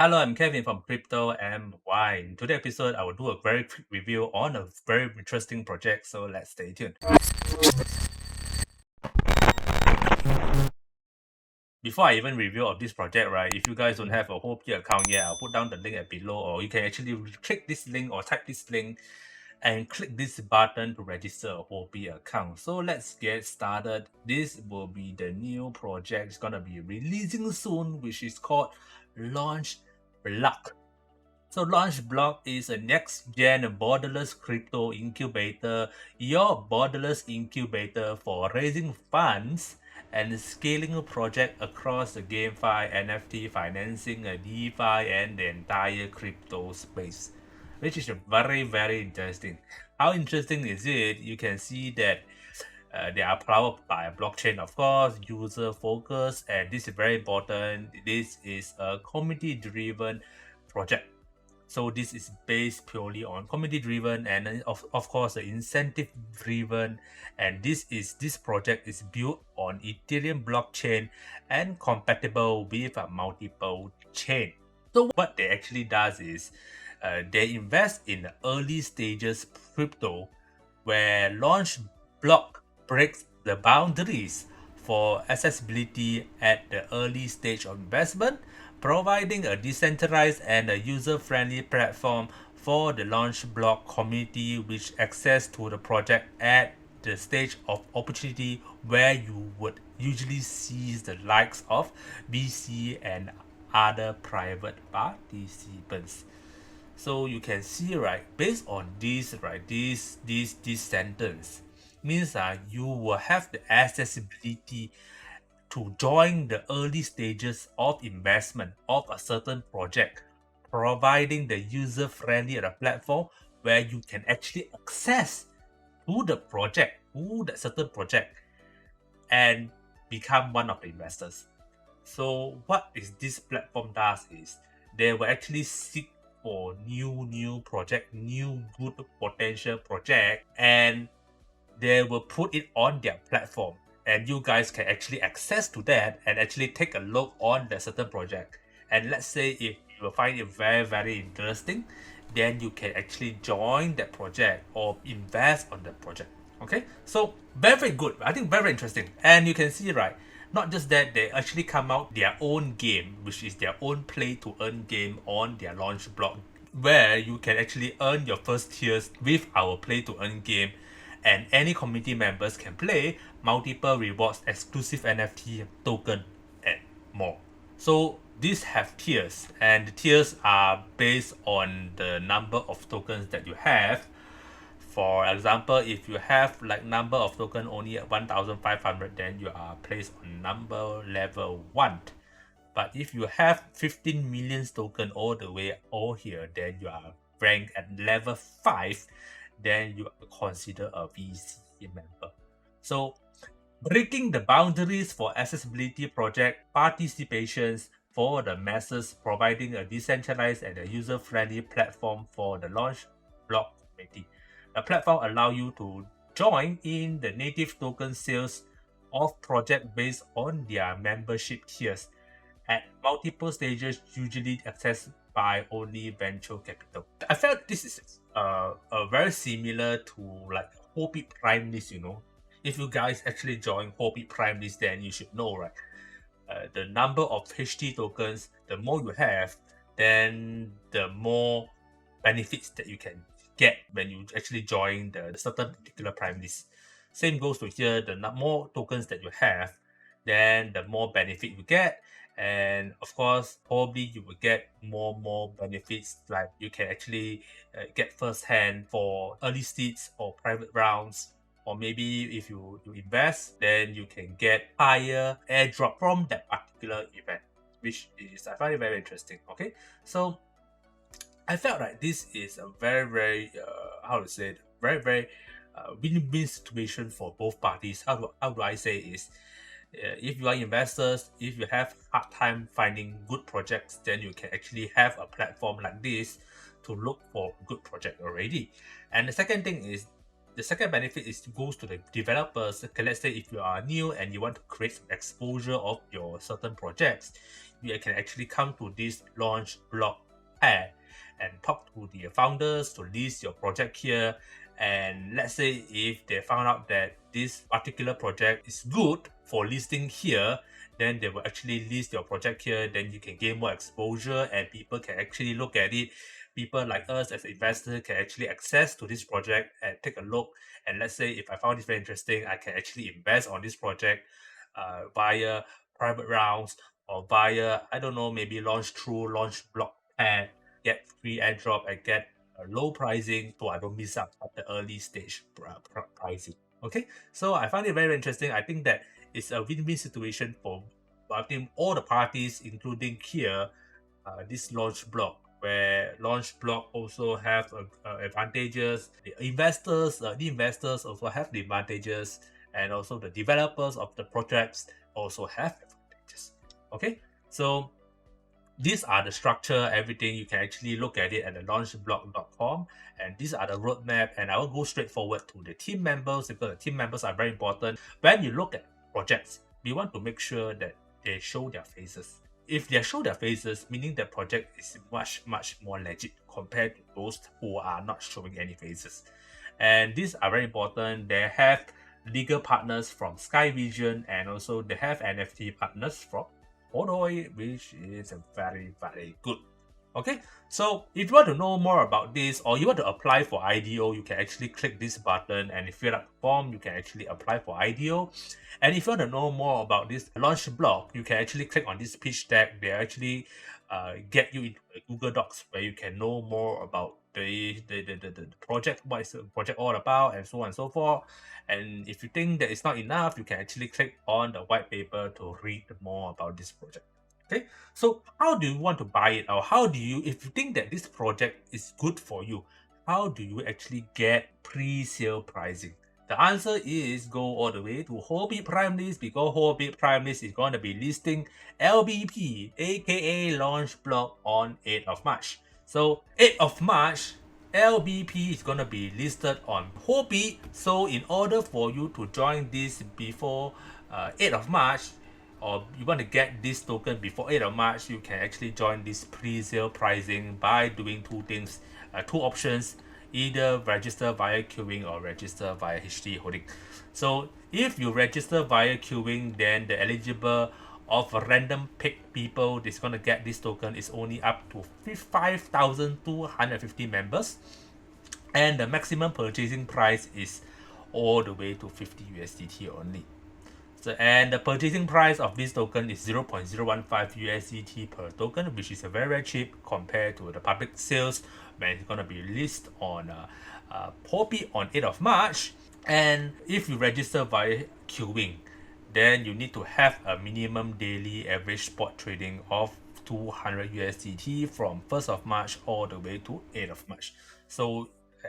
Hello, I'm Kevin from Crypto and Wine. In today's episode, I will do a very quick review on a very interesting project, so let's stay tuned. Before I even review of this project, right, if you guys don't have a Huobi account yet, I'll put down the link below, or you can actually click this link or type this link and click this button to register a Huobi account. So let's get started. This will be the new project. It's gonna be releasing soon, which is called LaunchBlock. So LaunchBlock is a next-gen borderless crypto incubator, your borderless incubator for raising funds and scaling a project across the GameFi, NFT, financing, DeFi, and the entire crypto space, which is very interesting. How interesting is it? You can see that they are powered by a blockchain, of course, user focus, and this is very important. This is a community-driven project. So this is based purely on community driven and of course incentive driven, and this project is built on Ethereum blockchain and compatible with a multiple chain. So what they actually does is they invest in the early stages crypto where LaunchBlock breaks the boundaries for accessibility at the early stage of investment, providing a decentralized and a user-friendly platform for the LaunchBlock community which access to the project at the stage of opportunity where you would usually see the likes of VC and other private participants. So you can see, right, based on this, right, this sentence means that you will have the accessibility to join the early stages of investment of a certain project, providing the user-friendly platform where you can actually access to the project, to the certain project, and become one of the investors. So what is this platform does is they will actually seek for new project, new good potential project, and they will put it on their platform, and you guys can actually access to that and actually take a look on the certain project. And let's say if you find it very interesting, then you can actually join that project or invest on the project. Okay, so very good. I think very interesting. And you can see, right, not just that, they actually come out their own game, which is their own play to earn game on their LaunchBlock, where you can actually earn your first tiers with our play to earn game, and any community members can play multiple rewards, exclusive NFT token, and more. So these have tiers, and the tiers are based on the number of tokens that you have. For example, if you have like number of token only at 1,500, then you are placed on number level 1. But if you have 15 million token all the way all here, then you are ranked at level 5, then you are considered a VC member. So breaking the boundaries for accessibility project participations for the masses, providing a decentralized and a user-friendly platform for the LaunchBlock community. The platform allows you to join in the native token sales of project based on their membership tiers at multiple stages, usually accessed by only venture capital. I felt this is very similar to like Huobi Prime list, you know. If you guys actually join Huobi Prime list, then you should know, right? The number of HT tokens, the more you have, then the more benefits that you can get when you actually join the certain particular Prime list. Same goes to here, the more tokens that you have, then the more benefit you get. And of course, probably you will get more benefits, like you can actually get first hand for early seeds or private rounds, or maybe if you invest, then you can get higher airdrop from that particular event, which is I find it very interesting. Okay, so I felt like this is a very how to say it, very win-win situation for both parties. How do I say is, if you are investors, if you have hard time finding good projects, then you can actually have a platform like this to look for good project already. And the second thing is, The second benefit is goes to the developers. Okay, let's say if you are new and you want to create some exposure of your certain projects, you can actually come to this LaunchBlock pad and talk to the founders to list your project here. And let's say if they found out that this particular project is good for listing here, then they will actually list your project here. Then you can gain more exposure and people can actually look at it. People like us as investors can actually access to this project and take a look. And let's say if I found this very interesting, I can actually invest on this project via private rounds or via, I don't know, maybe launch through LaunchBlock and get free airdrop and get a low pricing so I don't miss out at the early stage pricing. Okay, so I find it very interesting. I think that it's a win-win situation for, I think, all the parties, including here, this LaunchBlock, where LaunchBlock also have advantages. The investors also have the advantages, and also the developers of the projects also have advantages. Okay, so these are the structure, everything. You can actually look at it at the launchblock.com, and these are the roadmap. And I will go straight forward to the team members because the team members are very important. When you look at projects, we want to make sure that they show their faces. If they show their faces, meaning the project is much more legit compared to those who are not showing any faces. And these are very important. They have legal partners from Sky Vision, and also they have NFT partners from Huobi, which is very good. Okay, so if you want to know more about this or you want to apply for IDO, you can actually click this button, and if you fill out the form, you can actually apply for IDO. And if you want to know more about this LaunchBlock, you can actually click on this pitch deck. They actually get you into the Google Docs where you can know more about the project, what is the project all about, and so on and so forth. And if you think that it's not enough, you can actually click on the white paper to read more about this project. Okay, so how do you want to buy it, or how do you, if you think that this project is good for you, how do you actually get pre-sale pricing? The answer is go all the way to Huobi Prime List, because Huobi Prime List is going to be listing LBP, aka LaunchBlock, on 8th of March. So 8th of March, LBP is going to be listed on Huobi. So in order for you to join this before 8th of March, or you want to get this token before 8th of March, you can actually join this pre-sale pricing by doing two things, two options: either register via queuing or register via HT holding. So if you register via queuing, then the eligible of a random pick people that's going to get this token is only up to 5,250 members, and the maximum purchasing price is all the way to 50 USDT only. So, and the purchasing price of this token is 0.015 USDT per token, which is very cheap compared to the public sales when it's going to be listed on Huobi on 8th of March. And if you register via queuing, then you need to have a minimum daily average spot trading of 200 USDT from 1st of March all the way to 8th of March. So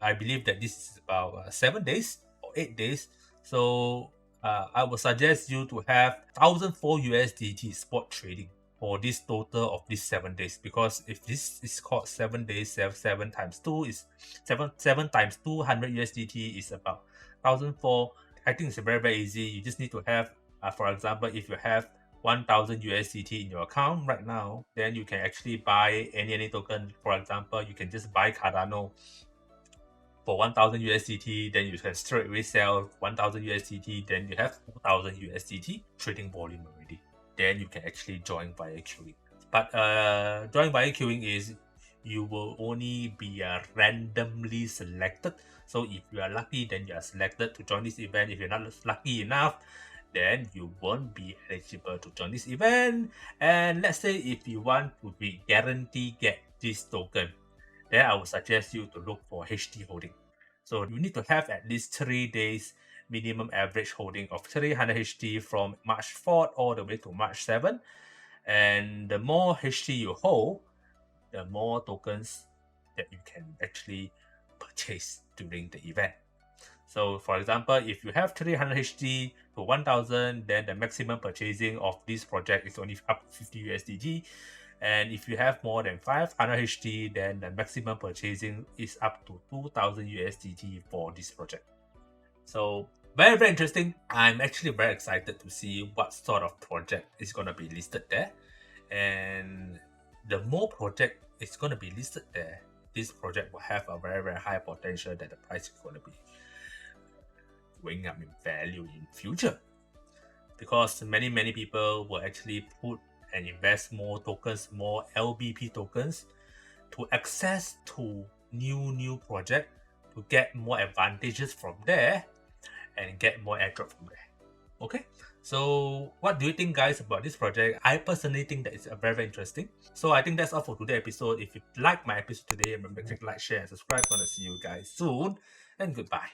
I believe that this is about 7 days or 8 days. So I would suggest you to have 1,004 USDT spot trading for this total of these 7 days, because if this is called 7 days, 7 times 2 is 7 times 200 USDT is about 1,004. I think it's very easy. You just need to have, for example, if you have 1,000 USDT in your account right now, then you can actually buy any token. For example, you can just buy Cardano for 1,000 USDT, then you can straight away sell 1,000 USDT, then you have 2,000 USDT trading volume already. Then you can actually join via queuing. But join via queuing is you will only be randomly selected. So if you are lucky, then you are selected to join this event. If you're not lucky enough, then you won't be eligible to join this event. And let's say if you want to be guaranteed get this token, then I would suggest you to look for HT holding. So you need to have at least 3 days minimum average holding of 300 HT from March 4th all the way to March 7th. And the more HT you hold, the more tokens that you can actually purchase during the event. So for example, if you have 300 HT to 1,000, then the maximum purchasing of this project is only up to 50 USDT. And if you have more than 500 HT, then the maximum purchasing is up to 2,000 USDT for this project. So very, very interesting. I'm actually very excited to see what sort of project is going to be listed there. And the more project is going to be listed there, this project will have a very, very high potential that the price is going to be going up in value in future. Because many, many people will actually put and invest more tokens, more LBP tokens to access to new project to get more advantages from there and get more airdrop from there. Okay, so what do you think, guys, about this project? I personally think that it's very, very interesting. So I think that's all for today's episode. If you like my episode today, remember to click like, share, and subscribe. I'm gonna see you guys soon, and goodbye.